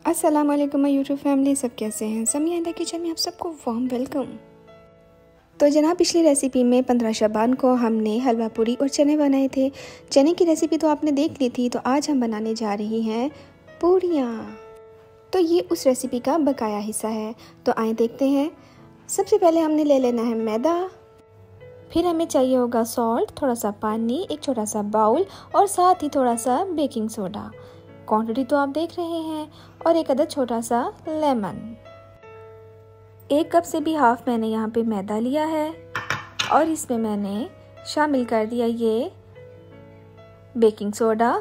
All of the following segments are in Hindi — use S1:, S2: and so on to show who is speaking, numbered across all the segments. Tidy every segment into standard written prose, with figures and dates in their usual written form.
S1: अस्सलाम वालेकुम माय यूट्यूब फैमिली, सब कैसे हैं। समिया इंडिया किचन में आप सबको वार्म वेलकम। तो जनाब, पिछली रेसिपी में 15 शबान को हमने हलवा पूरी और चने बनाए थे। चने की रेसिपी तो आपने देख ली थी, तो आज हम बनाने जा रही हैं पूरियाँ। तो ये उस रेसिपी का बकाया हिस्सा है, तो आए देखते हैं। सबसे पहले हमने ले लेना है मैदा, फिर हमें चाहिए होगा सॉल्ट, थोड़ा सा पानी, एक छोटा सा बाउल और साथ ही थोड़ा सा बेकिंग सोडा। क्वांटिटी तो आप देख रहे हैं, और एक अदद छोटा सा लेमन। 1 कप से भी हाफ मैंने यहाँ पे मैदा लिया है और इसमें मैंने शामिल कर दिया ये बेकिंग सोडा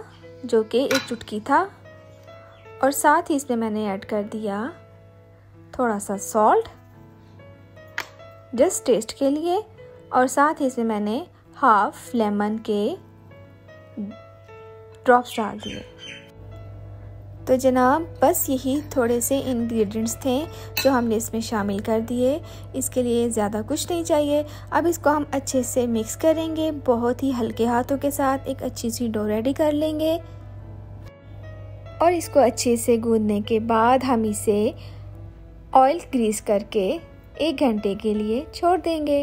S1: जो कि 1 चुटकी था, और साथ ही इसमें मैंने ऐड कर दिया थोड़ा सा सॉल्ट जस्ट टेस्ट के लिए, और साथ ही इसमें मैंने हाफ लेमन के ड्रॉप्स डाल दिए। तो जनाब, बस यही थोड़े से इंग्रेडिएंट्स थे जो हमने इसमें शामिल कर दिए। इसके लिए ज़्यादा कुछ नहीं चाहिए। अब इसको हम अच्छे से मिक्स करेंगे, बहुत ही हल्के हाथों के साथ एक अच्छी सी डो रेडी कर लेंगे, और इसको अच्छे से गूंदने के बाद हम इसे ऑयल ग्रीस करके 1 घंटे के लिए छोड़ देंगे।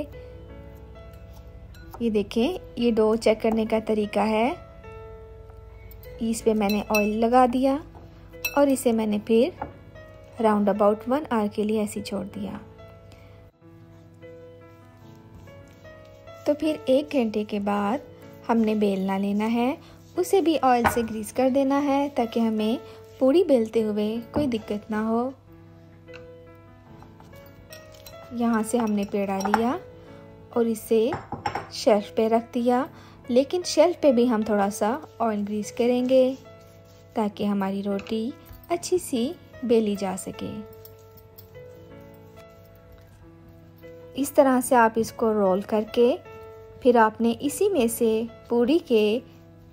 S1: ये देखें, ये डो चेक करने का तरीका है। इस पे मैंने ऑयल लगा दिया और इसे मैंने फिर राउंड अबाउट 1 आवर के लिए ऐसे छोड़ दिया। तो फिर 1 घंटे के बाद हमने बेलना लेना है, उसे भी ऑयल से ग्रीस कर देना है ताकि हमें पूरी बेलते हुए कोई दिक्कत ना हो। यहाँ से हमने पेड़ा लिया और इसे शेल्फ पे रख दिया, लेकिन शेल्फ पे भी हम थोड़ा सा ऑयल ग्रीस करेंगे ताकि हमारी रोटी अच्छी सी बेली जा सके। इस तरह से आप इसको रोल करके फिर आपने इसी में से पूरी के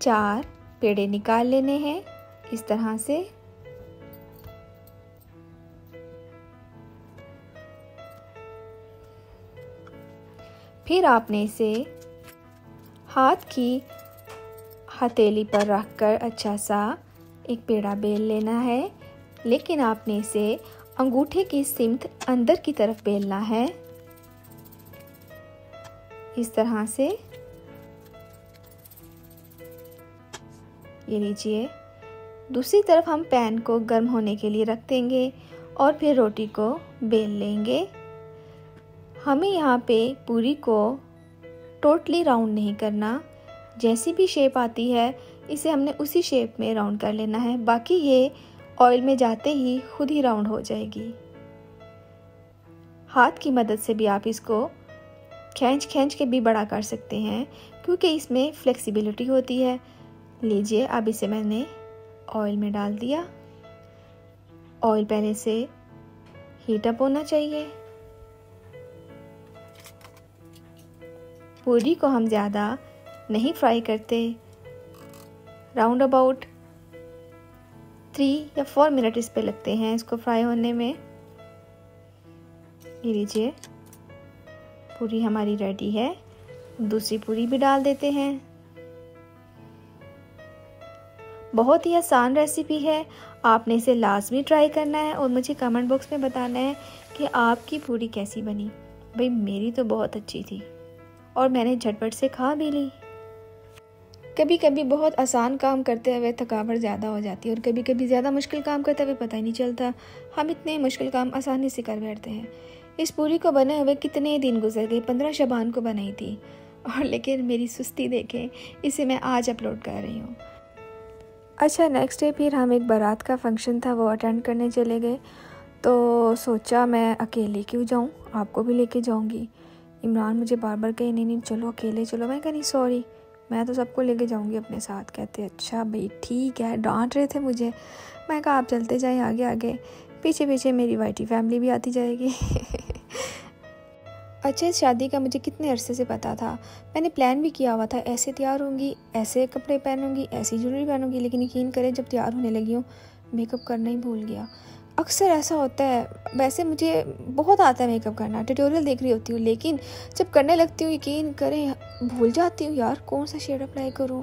S1: 4 पेड़े निकाल लेने हैं इस तरह से। फिर आपने इसे हाथ की हथेली पर रखकर अच्छा सा एक पेड़ा बेल लेना है, लेकिन आपने इसे अंगूठे की सिमत अंदर की तरफ बेलना है इस तरह से। ये लीजिए, दूसरी तरफ हम पैन को गर्म होने के लिए रख देंगे और फिर रोटी को बेल लेंगे। हमें यहाँ पे पूरी को टोटली राउंड नहीं करना, जैसी भी शेप आती है इसे हमने उसी शेप में राउंड कर लेना है, बाकी ये ऑयल में जाते ही खुद ही राउंड हो जाएगी। हाथ की मदद से भी आप इसको खींच के भी बड़ा कर सकते हैं क्योंकि इसमें फ्लेक्सिबिलिटी होती है। लीजिए, अब इसे मैंने ऑयल में डाल दिया। ऑयल पहले से हीट अप होना चाहिए। पूरी को हम ज़्यादा नहीं फ्राई करते, राउंड अबाउट 3 या 4 मिनट इस पे लगते हैं इसको फ्राई होने में। ये लीजिए, पूरी हमारी रेडी है। दूसरी पूरी भी डाल देते हैं। बहुत ही आसान रेसिपी है, आपने इसे लाजमी ट्राई करना है और मुझे कमेंट बॉक्स में बताना है कि आपकी पूरी कैसी बनी। भाई, मेरी तो बहुत अच्छी थी और मैंने झटपट से खा भी ली। कभी कभी बहुत आसान काम करते हुए थकावट ज़्यादा हो जाती है और कभी कभी ज़्यादा मुश्किल काम करते हुए पता ही नहीं चलता, हम इतने मुश्किल काम आसानी से कर बैठते हैं। इस पूरी को बने हुए कितने दिन गुजर गए, 15 शबान को बनाई थी, और लेकिन मेरी सुस्ती देखें, इसे मैं आज अपलोड कर रही हूँ। अच्छा, नेक्स्ट डे फिर हम एक बारात का फंक्शन था, वो अटेंड करने चले गए। तो सोचा मैं अकेले क्यों जाऊँ, आपको भी लेके जाऊँगी। इमरान मुझे बार बार कहे नहीं चलो अकेले चलो। मैं कहा नहीं सॉरी, मैं तो सबको लेके जाऊंगी अपने साथ। कहते अच्छा भाई ठीक है, डांट रहे थे मुझे। मैं कहा आप चलते जाएं आगे आगे, पीछे पीछे मेरी वाइटी फैमिली भी आती जाएगी। अच्छा, इस शादी का मुझे कितने अरसे से पता था, मैंने प्लान भी किया हुआ था, ऐसे तैयार होंगी, ऐसे कपड़े पहनूंगी, ऐसी ज्वेलरी पहनूंगी, लेकिन यकीन करें जब तैयार होने लगी हूँ मेकअप करना ही भूल गया। अक्सर ऐसा होता है, वैसे मुझे बहुत आता है मेकअप करना, ट्यूटोरियल देख रही होती हूँ, लेकिन जब करने लगती हूँ यकीन करें भूल जाती हूँ यार कौन सा शेड अप्लाई करूँ,